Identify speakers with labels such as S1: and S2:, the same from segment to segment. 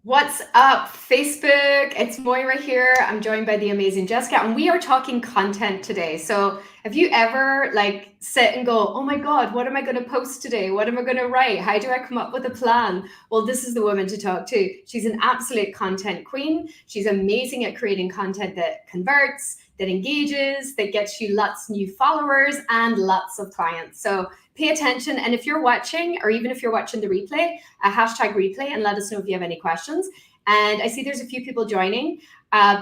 S1: What's up, Facebook? It's Moira here. I'm joined by the amazing Jessica, and we are talking content today. So, have you ever sit and go, "Oh my God, what am I going to post today? What am I going to write? How do I come up with a plan?" Well, this is the woman to talk to. She's an absolute content queen. She's amazing at creating content that converts, that engages, that gets you lots of new followers and lots of clients. So, pay attention. And if you're watching, or even if you're watching the replay, a hashtag replay and let us know if you have any questions. And I see there's a few people joining.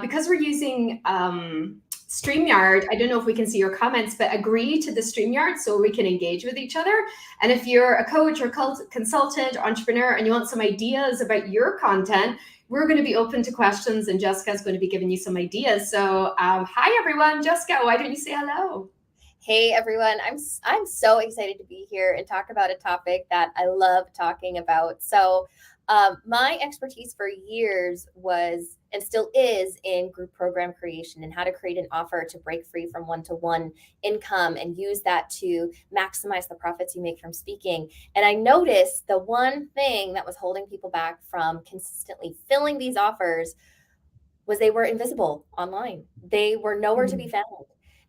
S1: Because we're using StreamYard, I don't know if we can see your comments, but agree to the StreamYard so we can engage with each other. And if you're a coach or consultant, entrepreneur, and you want some ideas about your content, we're going to be open to questions, and Jessica's going to be giving you some ideas. So hi, everyone. Jessica, why don't you say hello?
S2: Hey everyone, I'm so excited to be here and talk about a topic that I love talking about. My expertise for years was and still is in group program creation and how to create an offer to break free from one-to-one income and use that to maximize the profits you make from speaking. And I noticed the one thing that was holding people back from consistently filling these offers was they were invisible online. They were nowhere to be found.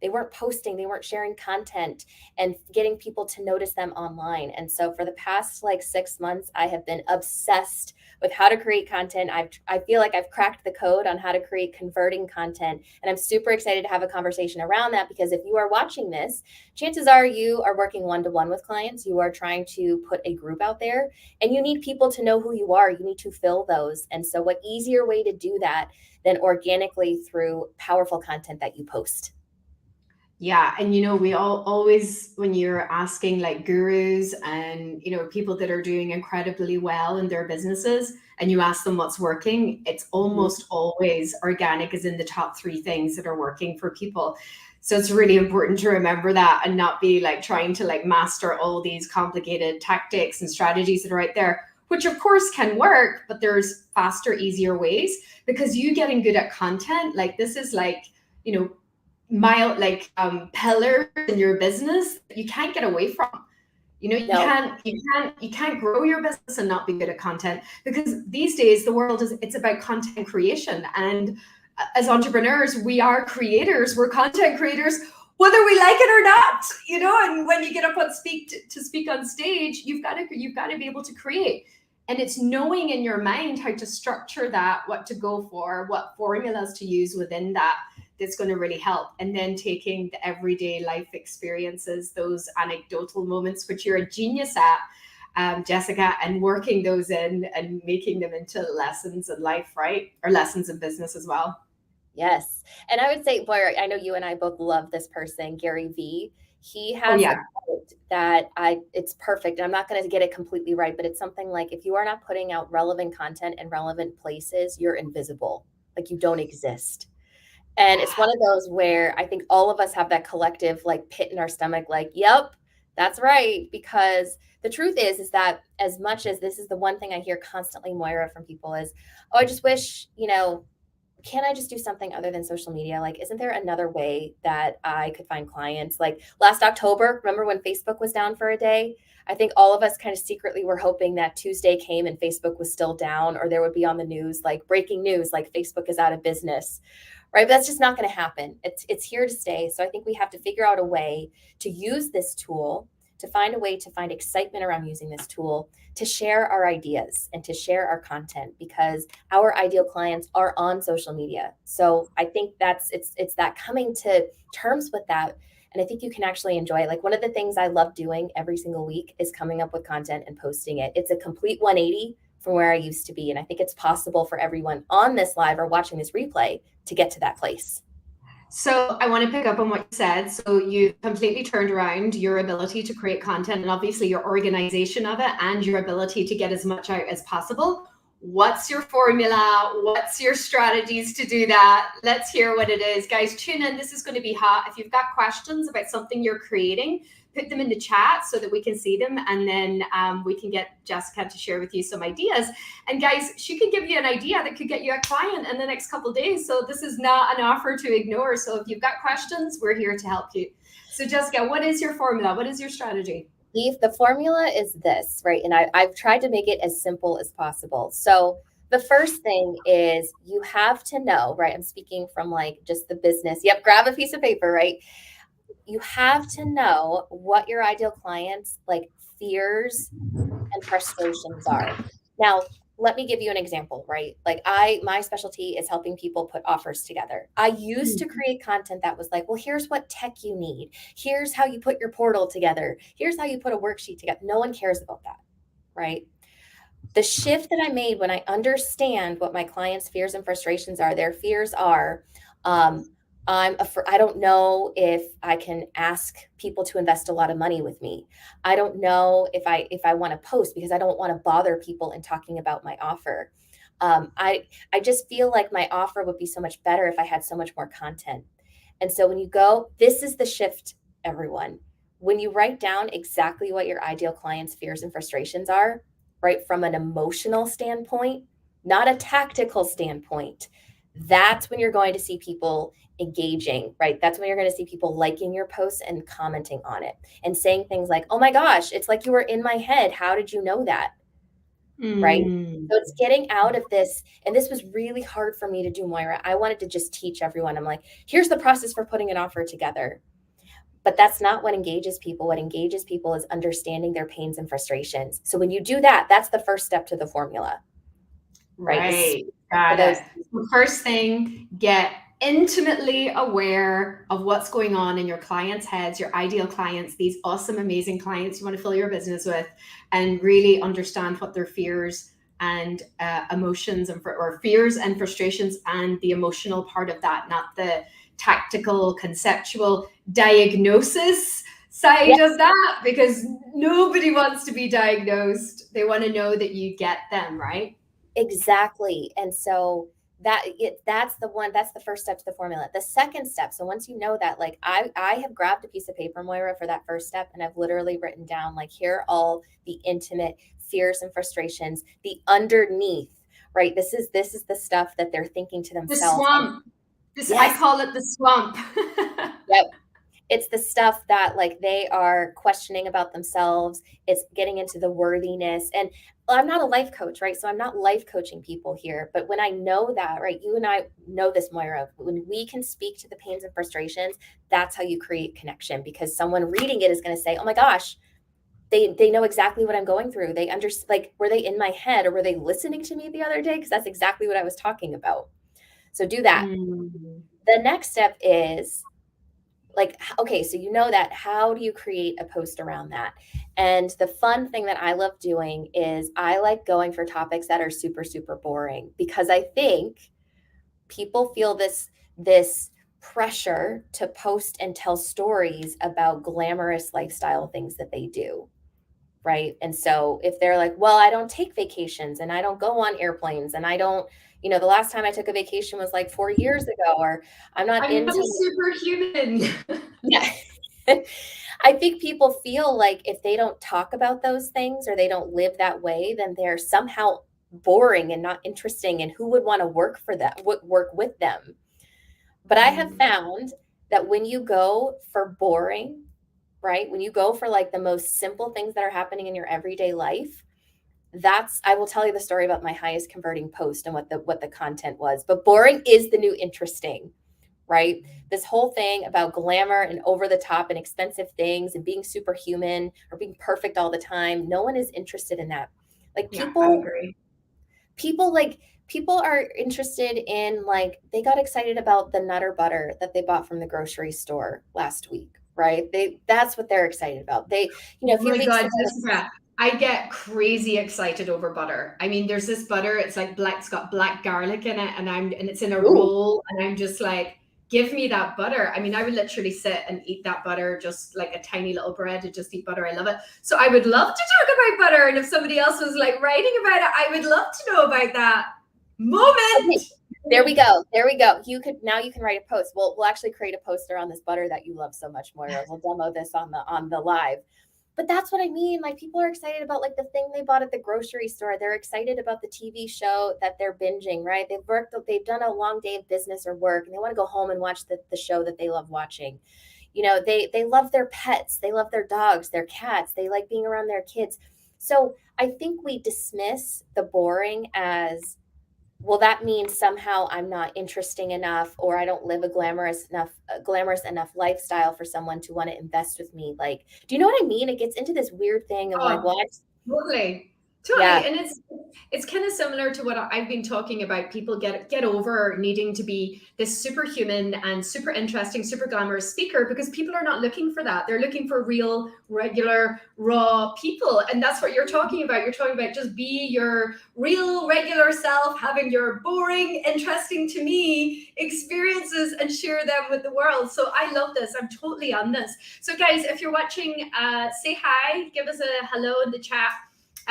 S2: They weren't posting, they weren't sharing content and getting people to notice them online. And so for the past 6 months, I have been obsessed with how to create content. I feel like I've cracked the code on how to create converting content. And I'm super excited to have a conversation around that, because if you are watching this, chances are you are working one-to-one with clients. You are trying to put a group out there and you need people to know who you are. You need to fill those. And so what easier way to do that than organically through powerful content that you post?
S1: Yeah, and we all always, when you're asking gurus and people that are doing incredibly well in their businesses, and you ask them what's working, it's almost always organic is in the top three things that are working for people. So it's really important to remember that and not be trying to master all these complicated tactics and strategies that are out there, which of course can work, but there's faster, easier ways. Because you getting good at content, this is you know pillars in your business that you can't get away from. You
S2: No.
S1: can't grow your business and not be good at content, because these days the world it's about content creation. And as entrepreneurs, we are creators, we're content creators, whether we like it or not. And when you get up on to speak on stage, you've got to be able to create. And it's knowing in your mind how to structure that, what to go for, what formulas to use within that, that's going to really help. And then taking the everyday life experiences, those anecdotal moments, which you're a genius at, Jessica, and working those in and making them into lessons in life, right? Or lessons in business as well.
S2: Yes. And I would say, Blair, I know you and I both love this person, Gary Vee. He
S1: Oh,
S2: has a
S1: yeah.
S2: quote that it's perfect. And I'm not going to get it completely right, but it's something like, if you are not putting out relevant content in relevant places, you're invisible. Like, you don't exist. And it's one of those where I think all of us have that collective pit in our stomach, yep, that's right. Because the truth is that as much as this is the one thing I hear constantly, Moira, from people is, oh, I just wish, can I just do something other than social media? Isn't there another way that I could find clients? Last October, remember when Facebook was down for a day? I think all of us kind of secretly were hoping that Tuesday came and Facebook was still down, or there would be on the news, breaking news, Facebook is out of business, right? But that's just not going to happen. It's here to stay. So I think we have to figure out a way to use this tool, to find a way to find excitement around using this tool, to share our ideas and to share our content, because our ideal clients are on social media. So I think it's that coming to terms with that. And I think you can actually enjoy it. One of the things I love doing every single week is coming up with content and posting it. It's a complete 180 from where I used to be. And I think it's possible for everyone on this live or watching this replay to get to that place.
S1: So I want to pick up on what you said. So you completely turned around your ability to create content, and obviously your organization of it, and your ability to get as much out as possible. What's your formula? What's your strategies to do that? Let's hear what it is. Guys, tune in. This is going to be hot. If you've got questions about something you're creating, put them in the chat so that we can see them, and then we can get Jessica to share with you some ideas. And guys, she could give you an idea that could get you a client in the next couple of days. So this is not an offer to ignore. So if you've got questions, we're here to help you. So Jessica, what is your formula? What is your strategy?
S2: Eve, the formula is this, right? And I've tried to make it as simple as possible. So The first thing is you have to know, right? I'm speaking from like just the business. Yep, grab a piece of paper, right? You have to know what your ideal clients like fears and frustrations are. Now, let me give you an example, right? Like my specialty is helping people put offers together. I used to create content that was like, well, here's what tech you need. Here's how you put your portal together. Here's how you put a worksheet together. No one cares about that, right? The shift that I made when I understand what my clients' fears and frustrations are, their fears are, um, I don't know if I can ask people to invest a lot of money with me. I don't know if I want to post because I don't want to bother people in talking about my offer. I just feel like my offer would be so much better if I had so much more content. And so when you go, this is the shift, everyone. When you write down exactly what your ideal client's fears and frustrations are, right, from an emotional standpoint, not a tactical standpoint, that's when you're going to see people engaging, right? That's when you're going to see people liking your posts and commenting on it and saying things like, oh my gosh, it's like you were in my head. How did you know that? Right?
S1: Mm.
S2: So it's getting out of this. And this was really hard for me to do, Moira. I wanted to just teach everyone. I'm like, here's the process for putting an offer together. But that's not what engages people. What engages people is understanding their pains and frustrations. So when you do that, that's the first step to the formula, right? Is
S1: Right.
S2: for
S1: Got
S2: those.
S1: it. The first thing, get intimately aware of what's going on in your clients' heads, your ideal clients, these awesome, amazing clients you want to fill your business with, and really understand what their fears and emotions or fears and frustrations and the emotional part of that, not the tactical, conceptual diagnosis side
S2: Yes,
S1: of that, because nobody wants to be diagnosed. They want to know that you get them, right?
S2: exactly. And so that's the one, that's the first step to the formula. The second step, so once you know that, like I have grabbed a piece of paper, Moira, for that first step, and I've literally written down like here are all the intimate fears and frustrations, the underneath, right? This is the stuff that they're thinking to
S1: The
S2: themselves. And
S1: swamp. This I
S2: yes,
S1: call it the swamp.
S2: yep. It's the stuff that like they are questioning about themselves. It's getting into the worthiness. And I'm not a life coach, right? So I'm not life coaching people here. But when I know that, right, you and I know this, Moira, when we can speak to the pains and frustrations, that's how you create connection, because someone reading it is going to say, oh my gosh, they know exactly what I'm going through. They understand, like, were they in my head or were they listening to me the other day? Because that's exactly what I was talking about. So do that.
S1: Mm.
S2: The next step is like, okay, so you know that, how do you create a post around that? And the fun thing that I love doing is I like going for topics that are super super boring, because I think people feel this pressure to post and tell stories about glamorous lifestyle things that they do, right? And so if they're like, well, I don't take vacations and I don't go on airplanes and I don't, the last time I took a vacation was like 4 years ago, or I'm not
S1: I'm not a
S2: into.
S1: superhuman.
S2: Yeah. I think people feel like if they don't talk about those things or they don't live that way, then they're somehow boring and not interesting. And who would want to work for them, work with them? But I have
S1: Mm.
S2: found that when you go for boring, right? When you go for like the most simple things that are happening in your everyday life, I will tell you the story about my highest converting post and what the content was. But boring is the new interesting, right? This whole thing about glamour and over the top and expensive things and being superhuman or being perfect all the time. No one is interested in that. Like
S1: Yeah, I agree.
S2: people are interested in, like, they got excited about the Nutter butter that they bought from the grocery store last week, right? That's what they're excited about. A
S1: Oh
S2: few
S1: my
S2: weeks
S1: God,
S2: ago.
S1: Jessica, I get crazy excited over butter. I mean, there's this butter, it's like black, it's got black garlic in it, and it's in a
S2: Ooh,
S1: roll, and I'm just like, give me that butter. I mean, I would literally sit and eat that butter just like a tiny little bread to just eat butter. I love it. So I would love to talk about butter. And if somebody else was like writing about it, I would love to know about that
S2: okay.
S1: moment.
S2: There we go. There we go. You can write a post. We'll actually create a poster on this butter that you love so much, Moira. We'll demo this on the live. But that's what I mean. Like, people are excited about like the thing they bought at the grocery store. They're excited about the TV show that they're binging, right? They've done a long day of business or work, and they want to go home and watch the show that they love watching. They love their pets, they love their dogs, their cats, they like being around their kids. So I think we dismiss the boring as well, that means somehow I'm not interesting enough, or I don't live a glamorous enough lifestyle for someone to want to invest with me. Like, do you know what I mean? It gets into this weird thing of like,
S1: Oh,
S2: well,
S1: totally.
S2: yeah,
S1: Totally. And it's kind of similar to what I've been talking about. People get over needing to be this superhuman and super interesting, super glamorous speaker because people are not looking for that. They're looking for real, regular, raw people. And that's what you're talking about. You're talking about just be your real, regular self, having your boring, interesting to me experiences and share them with the world. So I love this. I'm totally on this. So, guys, if you're watching, say hi, give us a hello in the chat.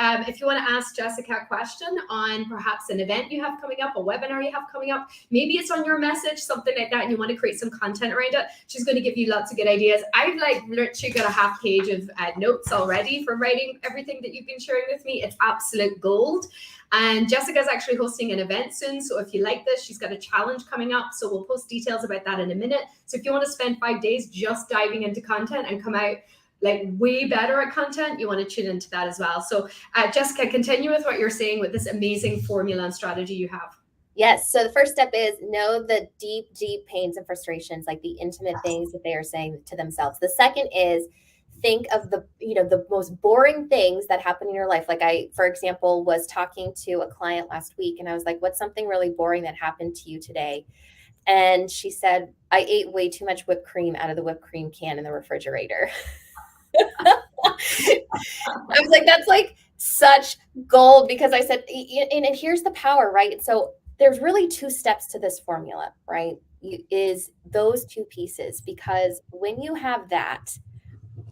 S1: If you want to ask Jessica a question on perhaps an event you have coming up, a webinar you have coming up, maybe it's on your message, something like that, and you want to create some content around it, she's going to give you lots of good ideas. I've like literally got a half page of notes already from writing everything that you've been sharing with me. It's absolute gold. And Jessica's actually hosting an event soon. So if you like this, she's got a challenge coming up. So we'll post details about that in a minute. So if you want to spend 5 days just diving into content and come out like way better at content, you want to tune into that as well. So Jessica, continue with what you're saying with this amazing formula and strategy you have.
S2: yes. So the first step is know the deep, deep pains and frustrations, like the intimate things that they are saying to themselves. The second is think of the most boring things that happen in your life. Like I, for example, was talking to a client last week and I was like, what's something really boring that happened to you today? And she said, I ate way too much whipped cream out of the whipped cream can in the refrigerator. I was like, that's like such gold, because I said, and here's the power, right? So there's really 2 steps to this formula, right? Is those 2 pieces, because when you have that,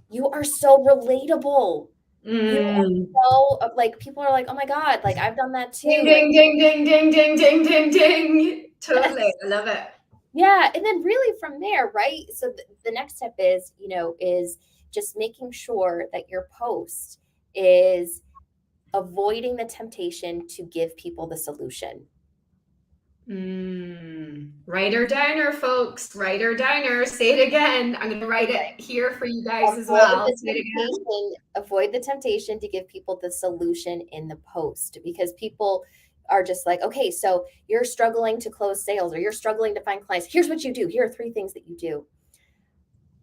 S2: you are so relatable. You are so like, people are like, oh my God, like I've done that
S1: Ding,
S2: too. Like,
S1: ding, ding, ding, ding, ding, ding, ding, ding. Totally.
S2: yes.
S1: I love it.
S2: Yeah. And then really from there, right? So the next step is, is just making sure that your post is avoiding the temptation to give people the solution.
S1: Writer downer, folks. Writer downer. Say it again. I'm going to write it here for you guys as
S2: Avoid
S1: well.
S2: the
S1: Say it again.
S2: avoid the temptation to give people the solution in the post, because people are just like, okay, so you're struggling to close sales or you're struggling to find clients. Here's what you do. Here are 3 things that you do.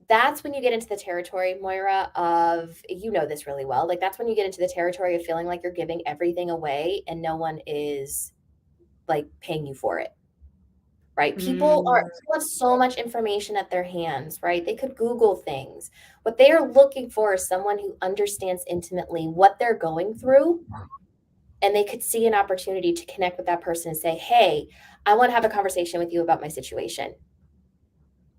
S2: That's when you get into the territory, Moira, of, this really well. Like that's when you get into the territory of feeling like you're giving everything away and no one is like paying you for it. Right? People have so much information at their hands, right? They could Google things. What they are looking for is someone who understands intimately what they're going through, and they could see an opportunity to connect with that person and say, hey, I want to have a conversation with you about my situation.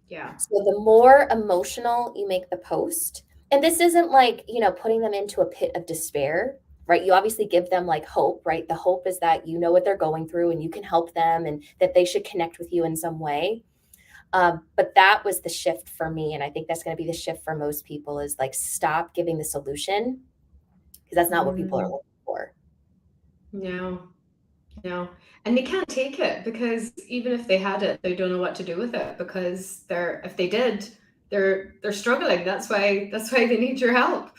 S1: Yeah.
S2: So the more emotional you make the post, and this isn't like, putting them into a pit of despair, right? You obviously give them like hope, right? The hope is that you know what they're going through and you can help them and that they should connect with you in some way. But that was the shift for me. And I think that's going to be the shift for most people, is like, stop giving the solution, because that's not what people are looking for.
S1: No. No. And they can't take it because even if they had it, they don't know what to do with it because if they did, they're struggling. That's why they need your help.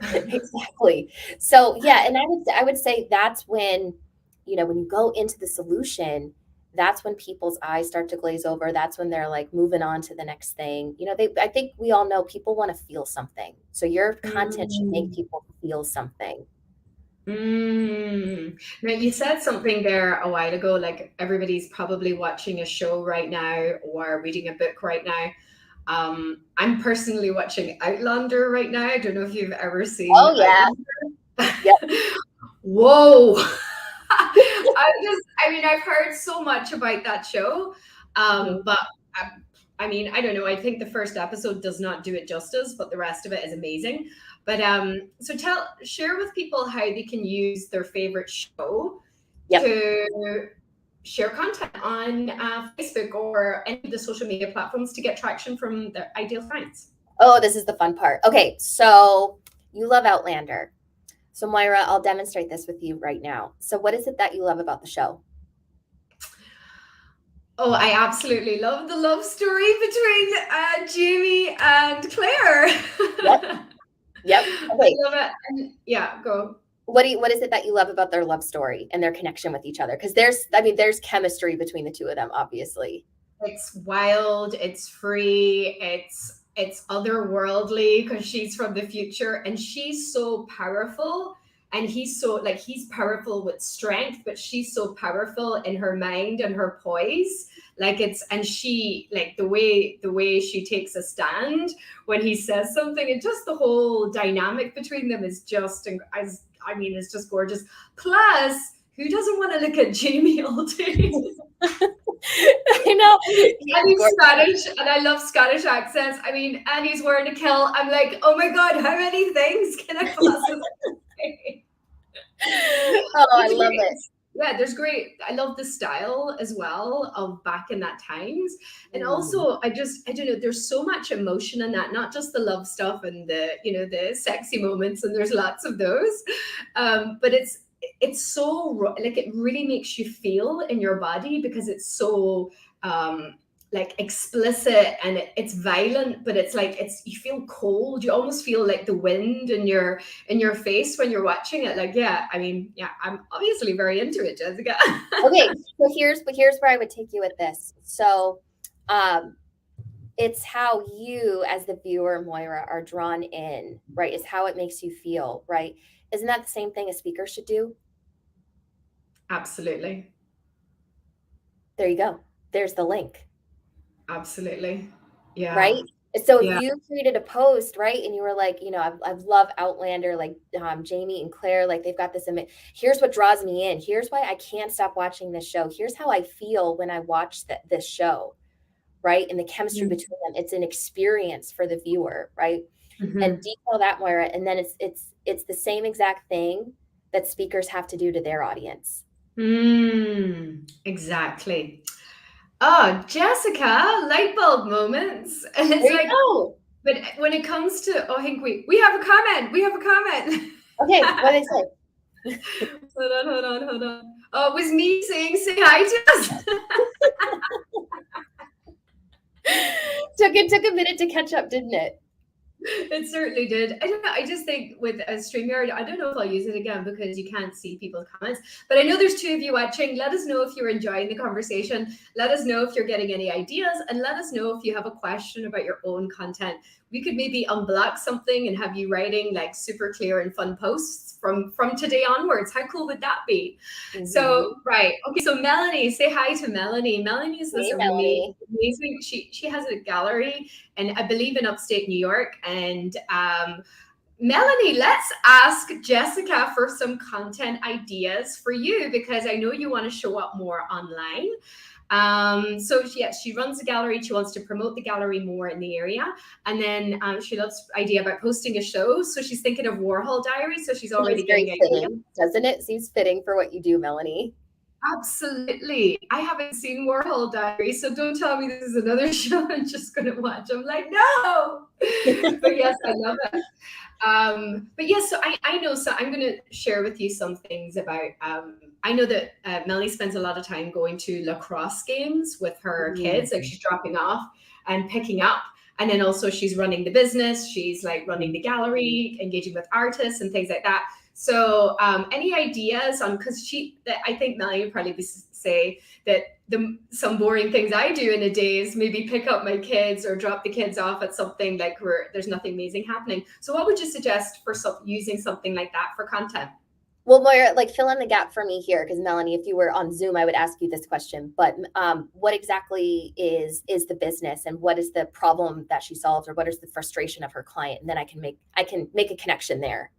S2: Exactly. So yeah, and I would say that's when, when you go into the solution, that's when people's eyes start to glaze over. That's when they're like moving on to the next thing. I think we all know people want to feel something. So your content should make people feel something.
S1: Now you said something there a while ago, like everybody's probably watching a show right now or reading a book right now. I'm personally watching Outlander right now. I don't know if you've ever seen
S2: Oh yeah.
S1: Outlander.
S2: Yep.
S1: Whoa. I've heard so much about that show. But I mean, I don't know. I think the first episode does not do it justice, but the rest of it is amazing. But so share with people how they can use their favorite show to share content on Facebook or any of the social media platforms to get traction from their ideal clients.
S2: Oh, this is the fun part. Okay, so you love Outlander. So Moira, I'll demonstrate this with you right now. So what is it that you love about the show?
S1: Oh, I absolutely love the love story between Jamie and Claire.
S2: Yep. Okay.
S1: I love it. And yeah, go.
S2: what is it that you love about their love story and their connection with each other? Because there's chemistry between the two of them, obviously.
S1: It's wild, it's free, it's otherworldly because she's from the future and she's so powerful, and he's so like he's powerful with strength, but she's so powerful in her mind and her poise. Like it's and she like the way she takes a stand when he says something, and just the whole dynamic between them is just as I mean, it's just gorgeous. Plus, who doesn't want to look at Jamie all day?
S2: I know.
S1: And he's Scottish, and I love Scottish accents. I mean, and he's wearing a kilt. I'm like, oh my god, how many things can I possibly say?
S2: Oh, I
S1: It's
S2: love
S1: great.
S2: it.
S1: Yeah, there's great. I love the style as well of back in that times, and
S2: Mm.
S1: also I don't know. There's so much emotion in that, not just the love stuff and the sexy moments, and there's lots of those, but it's so like it really makes you feel in your body because it's so like explicit, and it's violent, but it's like it's you feel cold. You almost feel like the wind in your face when you're watching it. Like, yeah, I mean, yeah, I'm obviously very into it, Jessica.
S2: Okay, so here's where I would take you with this. So, um, it's how you, as the viewer, Moira, are drawn in, right? Is how it makes you feel, right? Isn't that the same thing a speaker should do?
S1: Absolutely.
S2: There you go. There's the link.
S1: Absolutely. Yeah.
S2: Right? So if
S1: Yeah.
S2: you created a post, right, and you were like, I love Outlander, like Jamie and Claire, like they've got this. Here's what draws me in. Here's why I can't stop watching this show. Here's how I feel when I watch this show, right? And the chemistry between them. It's an experience for the viewer, right? And
S1: Mm-hmm.
S2: detail that, Moira. And then it's the same exact thing that speakers have to do to their audience.
S1: Exactly. Oh, Jessica, light bulb moments. And it's
S2: There you
S1: like,
S2: go.
S1: but when it comes to, oh, Hank, we have a comment. We have a comment.
S2: Okay, what did I say?
S1: Hold on. Oh, it was me saying, say hi to us.
S2: Took a minute to catch up, didn't it?
S1: It certainly did. I don't know. I just think with a StreamYard, I don't know if I'll use it again because you can't see people's comments. But I know there's two of you watching. Let us know if you're enjoying the conversation. Let us know if you're getting any ideas, and let us know if you have a question about your own content. We could maybe unblock something and have you writing like super clear and fun posts from today onwards. How cool would that be? So, right. Okay. So Melanie, say hi to Melanie. Melanie is this
S2: Hey, Melanie.
S1: amazing. She has a gallery, and I believe in upstate New York. And Melanie, let's ask Jessica for some content ideas for you because I know you want to show up more online. So she runs a gallery. She wants to promote the gallery more in the area, and then she loves the idea about hosting a show. So she's thinking of Warhol Diary. So she's already
S2: Seems very
S1: getting ideas.
S2: fitting, doesn't it? Seems fitting for what you do, Melanie.
S1: Absolutely. I haven't seen Warhol Diary, so don't tell me this is another show I'm just going to watch. I'm like, no. But yes, I love it. But yes, so I know, so I'm going to share with you some things about, I know that Melanie spends a lot of time going to lacrosse games with her kids, like she's dropping off and picking up. And then also she's running the business. She's like running the gallery, engaging with artists and things like that. So any ideas on, because I think Melanie would probably say that some boring things I do in a day is maybe pick up my kids or drop the kids off at something like where there's nothing amazing happening. So what would you suggest for using something like that for content?
S2: Well, Moira, like fill in the gap for me here, because Melanie, if you were on Zoom, I would ask you this question. But what exactly is the business, and what is the problem that she solves, or what is the frustration of her client? And then I can make a connection there.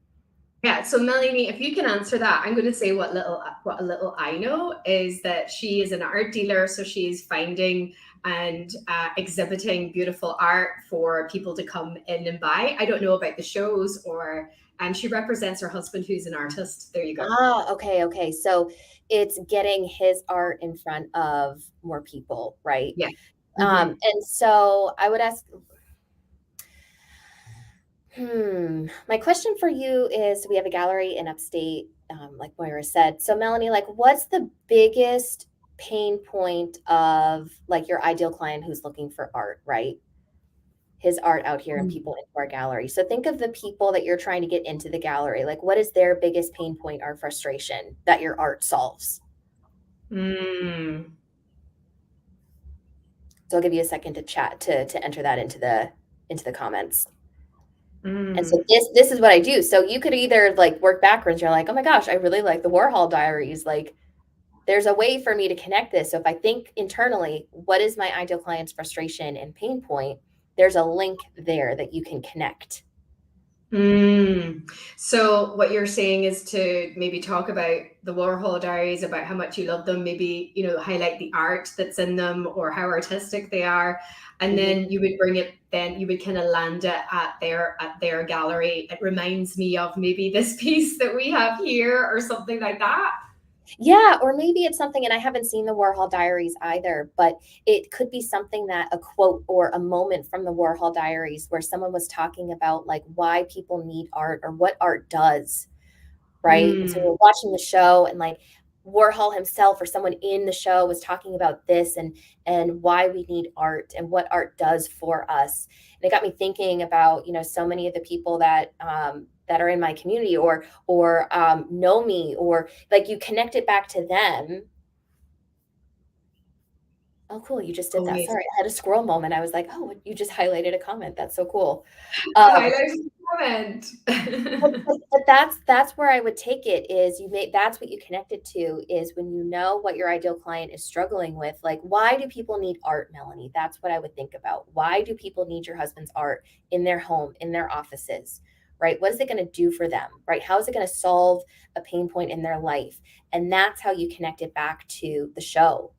S1: Yeah, so Melanie, if you can answer that, I'm going to say what a little I know is that she is an art dealer, so she's finding and exhibiting beautiful art for people to come in and buy. I don't know about the shows, and she represents her husband, who's an artist. There you go.
S2: Ah, okay. So it's getting his art in front of more people, right?
S1: Yeah. Mm-hmm.
S2: And so I would ask, my question for you is, we have a gallery in upstate, like Moira said. So Melanie, like, what's the biggest pain point of like your ideal client who's looking for art, right? his art out here and people into our gallery. So think of the people that you're trying to get into the gallery. Like, what is their biggest pain point or frustration that your art solves?
S1: Mm.
S2: So I'll give you a second to chat to enter that into the comments. And so
S1: Mm.
S2: this is what I do. So you could either like work backwards. You're like, oh my gosh, I really like the Warhol diaries. Like, there's a way for me to connect this. So if I think internally, what is my ideal client's frustration and pain point? There's a link there that you can connect.
S1: Mm. So what you're saying is to maybe talk about the Warhol diaries, about how much you love them, maybe, highlight the art that's in them or how artistic they are. And
S2: Mhm.
S1: then you would bring it, then you would kind of land it at their gallery. It reminds me of maybe this piece that we have here or something like that.
S2: Yeah, or maybe it's something, and I haven't seen the Warhol diaries either, but it could be something that a quote or a moment from the Warhol diaries where someone was talking about like why people need art or what art does, right? And so
S1: Mm.
S2: we're watching the show and like Warhol himself or someone in the show was talking about this and why we need art and what art does for us. And it got me thinking about, so many of the people that are in my community or know me, or like you connect it back to them. Oh, cool. You just did
S1: Oh,
S2: that.
S1: yes.
S2: Sorry. I had a squirrel moment. I was like, oh, you just highlighted a comment. That's so cool.
S1: Highlight comment.
S2: But that's where I would take it is that's what you connect it to is when you know what your ideal client is struggling with. Like, why do people need art, Melanie? That's what I would think about. Why do people need your husband's art in their home, in their offices, right? What is it going to do for them, right? How is it going to solve a pain point in their life? And that's how you connect it back to the show.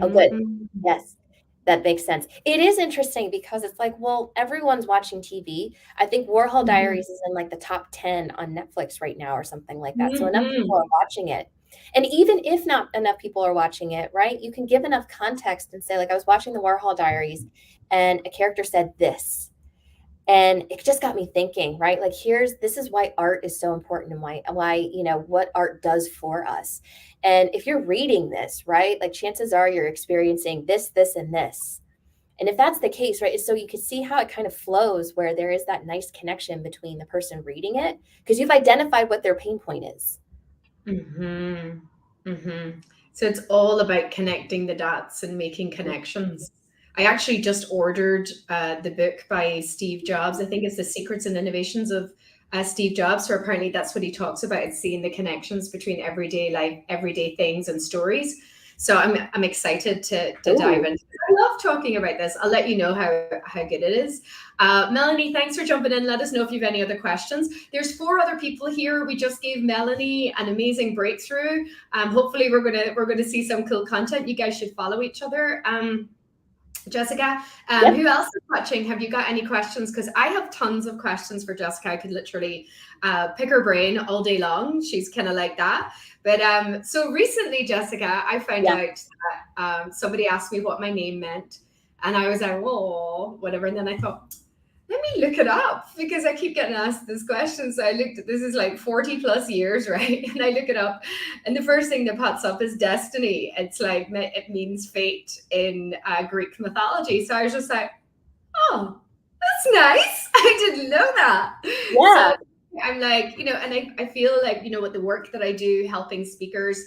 S2: Oh, good.
S1: Mhm.
S2: Yes, that makes sense. It is interesting because it's like, well, everyone's watching TV. I think Warhol
S1: Mhm.
S2: Diaries is in like the top 10 on Netflix right now or something like that. So enough
S1: Mhm.
S2: people are watching it. And even if not enough people are watching it, right? You can give enough context and say, like, I was watching the Warhol Diaries and a character said this. And it just got me thinking, right? Like this is why art is so important and why, what art does for us. And if you're reading this, right? Like chances are you're experiencing this, and this. And if that's the case, right? So you can see how it kind of flows where there is that nice connection between the person reading it because you've identified what their pain point is.
S1: Mhm. Mhm. So it's all about connecting the dots and making connections. I actually just ordered the book by Steve Jobs. I think it's The Secrets and Innovations of Steve Jobs. So apparently that's what he talks about. It's seeing the connections between everyday life, everyday things and stories. So I'm excited to dive
S2: Ooh,
S1: into it. I love talking about this. I'll let you know how good it is. Melanie, thanks for jumping in. Let us know if you have any other questions. There's 4 other people here. We just gave Melanie an amazing breakthrough. Hopefully, we're gonna see some cool content. You guys should follow each other. Jessica,
S2: yep.
S1: who else is watching? Have you got any questions? Because I have tons of questions for Jessica. I could literally pick her brain all day long. She's kind of like that. But so recently, Jessica, I found
S2: Yeah.
S1: out that somebody asked me what my name meant, and I was like, "Oh, whatever." And then I thought, let me look it up because I keep getting asked this question. So I looked at this is like 40 plus years, right? And I look it up, and the first thing that pops up is destiny. It's like it means fate in Greek mythology. So I was just like, oh, that's nice. I didn't know that.
S2: Yeah.
S1: So I'm like, and I feel like, with the work that I do helping speakers,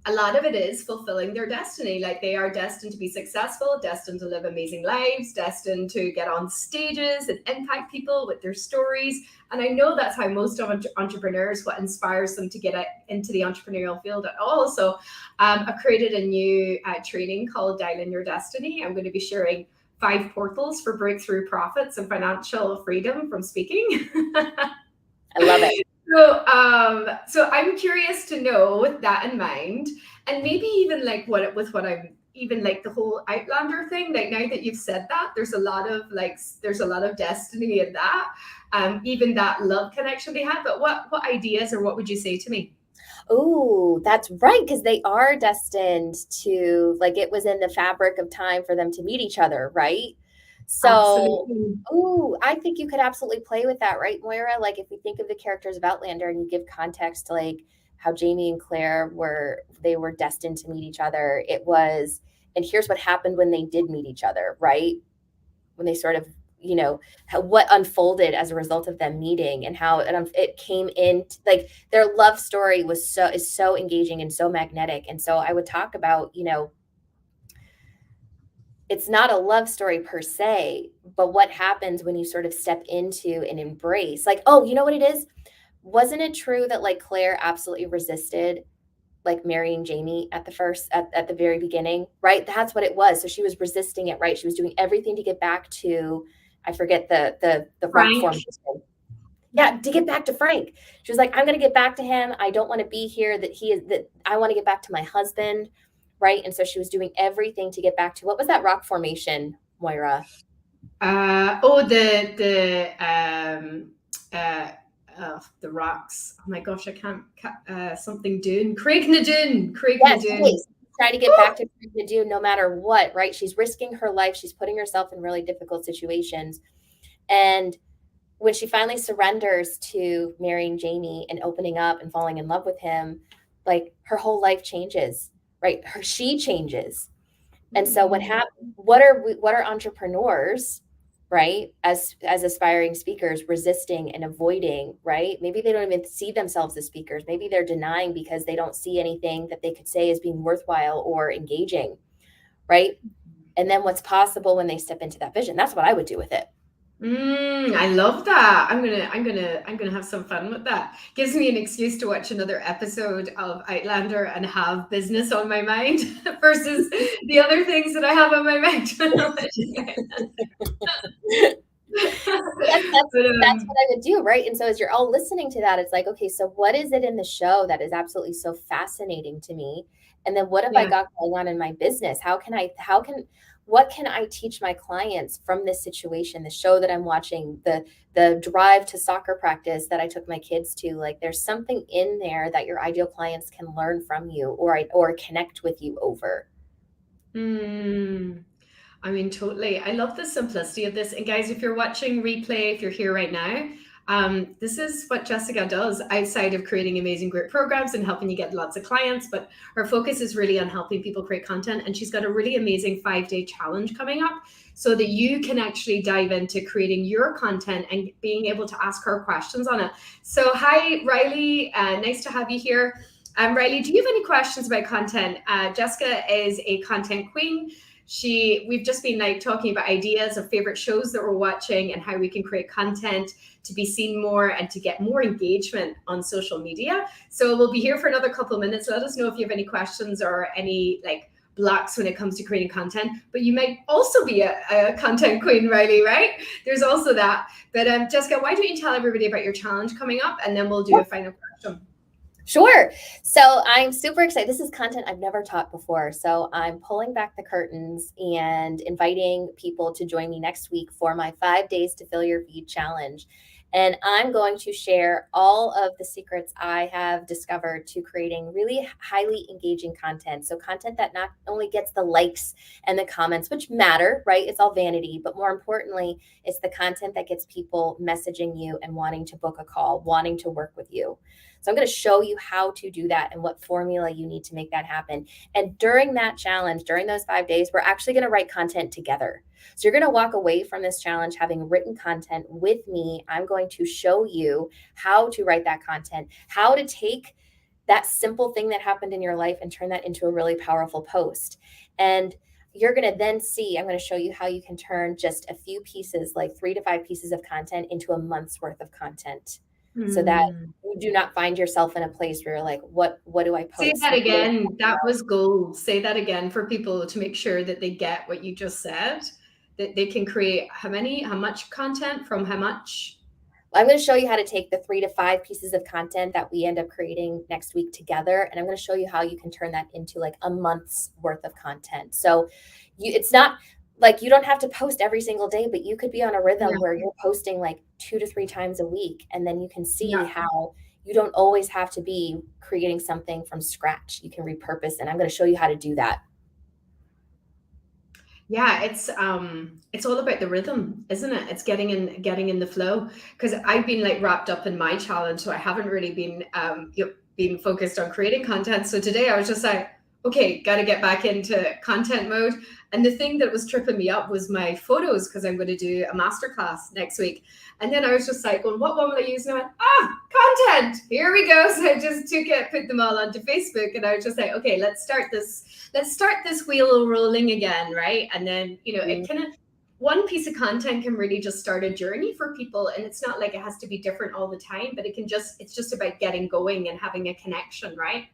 S1: a lot of it is fulfilling their destiny. Like they are destined to be successful, destined to live amazing lives, destined to get on stages and impact people with their stories. And I know that's how most of entrepreneurs, what inspires them to get into the entrepreneurial field at all. So I've created a new training called Dial In Your Destiny. I'm going to be sharing 5 portals for breakthrough profits and financial freedom from speaking.
S2: I love it.
S1: So I'm curious to know, with that in mind, and maybe even like what I'm even like the whole Outlander thing. Like now that you've said that, there's a lot of destiny in that. Even that love connection they had. But what ideas or what would you say to me?
S2: Oh, that's right. Because they are destined to, like, it was in the fabric of time for them to meet each other, right? So,
S1: Absolutely.
S2: ooh, I think you could absolutely play with that, right, Moira? Like, if we think of the characters of Outlander and you give context to, like, how Jamie and Claire they were destined to meet each other, and here's what happened when they did meet each other, right? When they sort of what unfolded as a result of them meeting, and how it came in, like their love story is so engaging and so magnetic. And so I would talk about, it's not a love story per se, but what happens when you sort of step into and embrace, like, oh, you know what it is? Wasn't it true that like Claire absolutely resisted like marrying Jamie at the very beginning, right? That's what it was. So she was resisting it, right? She was doing everything to get back to, I forget the rock
S1: Frank.
S2: formation. Yeah, to get back to Frank. She was like, I'm going to get back to him. I don't want to be here. That I want to get back to my husband, right? And so she was doing everything to get back to, what was that rock formation, Moira?
S1: The rocks. Oh my gosh, I can't. Something Dune. Craig na Dune.
S2: Yes, try to get back to Craig na Dune no matter what, right? She's risking her life. She's putting herself in really difficult situations. And when she finally surrenders to marrying Jamie and opening up and falling in love with him, like her whole life changes, right? She changes. And so what are entrepreneurs, right? As aspiring speakers, resisting and avoiding, right? Maybe they don't even see themselves as speakers. Maybe they're denying because they don't see anything that they could say as being worthwhile or engaging, right? And then what's possible when they step into that vision? That's what I would do with it.
S1: I love that. I'm gonna have some fun with that. Gives me an excuse to watch another episode of Outlander and have business on my mind versus the other things that I have on my mind.
S2: That's what I would do, right? And so as you're all listening to that, it's like, okay, so what is it in the show that is absolutely so fascinating to me? And then what have I got going on in my business? What can I teach my clients from this situation, the show that I'm watching, the drive to soccer practice that I took my kids to? Like, there's something in there that your ideal clients can learn from you or connect with you over.
S1: I mean, totally. I love the simplicity of this. And guys, if you're watching replay, if you're here right now, this is what Jessica does outside of creating amazing group programs and helping you get lots of clients. But her focus is really on helping people create content. And she's got a really amazing 5-day challenge coming up so that you can actually dive into creating your content and being able to ask her questions on it. So hi, Riley. Nice to have you here. Riley, do you have any questions about content? Jessica is a content queen. We've just been like talking about ideas of favorite shows that we're watching and how we can create content to be seen more and to get more engagement on social media. So we'll be here for another couple of minutes. Let us know if you have any questions or any like blocks when it comes to creating content. But you might also be a content queen, Riley, right? There's also that. But Jessica, why don't you tell everybody about your challenge coming up, and then we'll do a final question.
S2: Sure. So I'm super excited. This is content I've never taught before. So I'm pulling back the curtains and inviting people to join me next week for my 5 days to fill your feed challenge. And I'm going to share all of the secrets I have discovered to creating really highly engaging content. So content that not only gets the likes and the comments, which matter, right? It's all vanity, but more importantly, it's the content that gets people messaging you and wanting to book a call, wanting to work with you. So I'm going to show you how to do that and what formula you need to make that happen. And during that challenge, during those 5 days, we're actually going to write content together. So you're going to walk away from this challenge having written content with me. I'm going to show you how to write that content, how to take that simple thing that happened in your life and turn that into a really powerful post. And you're going to then see, I'm going to show you how you can turn just a few pieces, like 3 to 5 pieces of content, into a month's worth of content. So that you do not find yourself in a place where you're like, what do I post?
S1: Say that again. That was gold. Say that again for people to make sure that they get what you just said, that they can create how much content from how much?
S2: I'm going to show you how to take the 3 to 5 pieces of content that we end up creating next week together. And I'm going to show you how you can turn that into like a month's worth of content. So it's not like you don't have to post every single day, but you could be on a rhythm where you're posting like 2 to 3 times a week. And then you can see how you don't always have to be creating something from scratch. You can repurpose, and I'm going to show you how to do that.
S1: Yeah, it's all about the rhythm, isn't it? It's getting in the flow. Because I've been like wrapped up in my challenge, so I haven't really been focused on creating content. So today I was just like, okay, got to get back into content mode. And the thing that was tripping me up was my photos because I'm going to do a masterclass next week. And then I was just like, well, what one will I use? And I went, content. Here we go. So I just took it, put them all onto Facebook, and I was just like, okay, let's start this wheel rolling again, right? And then it kind of one piece of content can really just start a journey for people, and it's not like it has to be different all the time, but it's just about getting going and having a connection, right?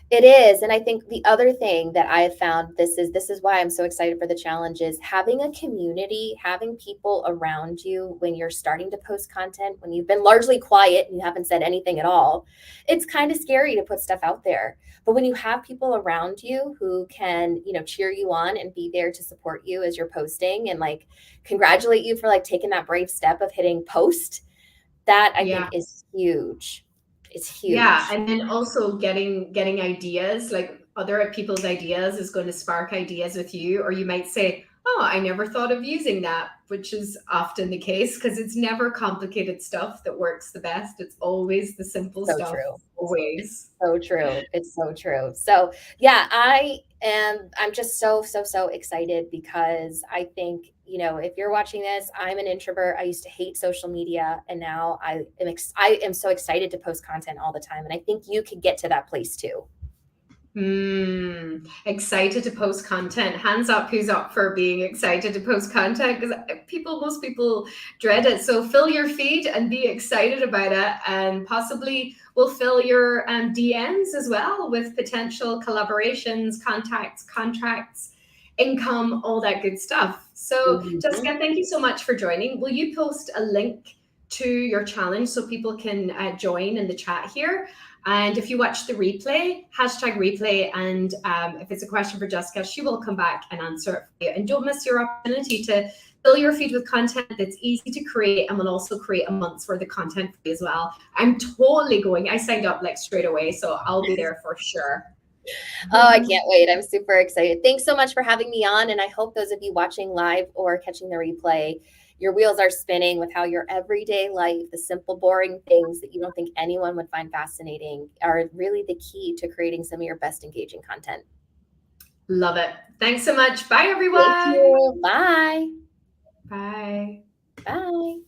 S2: It is. And I think the other thing that I have found, this is why I'm so excited for the challenge, is having a community, having people around you when you're starting to post content, when you've been largely quiet and you haven't said anything at all. It's kind of scary to put stuff out there. But when you have people around you who can, cheer you on and be there to support you as you're posting and like congratulate you for like taking that brave step of hitting post, that I think
S1: Yeah.
S2: is huge. It's
S1: Yeah,
S2: huge.
S1: and then also getting ideas, like other people's ideas is going to spark ideas with you, or you might say, "Oh, I never thought of using that," which is often the case because it's never complicated stuff that works the best. It's always the simple
S2: So
S1: stuff,
S2: true.
S1: always.
S2: So true. It's so true. So yeah, I'm just so excited because I think, if you're watching this, I'm an introvert. I used to hate social media, and now I am so excited to post content all the time. And I think you could get to that place too.
S1: Excited to post content. Hands up, who's up for being excited to post content? Because most people dread it. So fill your feed and be excited about it, and possibly we'll fill your DMs as well with potential collaborations, contacts, contracts, income, all that good stuff. So
S2: Mhm.
S1: Jessica, thank you so much for joining. Will you post a link to your challenge so people can join in the chat here? And if you watch the replay, hashtag replay, and if it's a question for Jessica, she will come back and answer it for you. And don't miss your opportunity to fill your feed with content that's easy to create and will also create a month's worth of content for you as well. I'm totally going. I signed up like straight away, so I'll be there for sure.
S2: Oh, I can't wait. I'm super excited. Thanks so much for having me on. And I hope those of you watching live or catching the replay, your wheels are spinning with how your everyday life, the simple, boring things that you don't think anyone would find fascinating, are really the key to creating some of your best engaging content.
S1: Love it. Thanks so much. Bye,
S2: Thank
S1: everyone.
S2: you. Bye.
S1: Bye.
S2: Bye.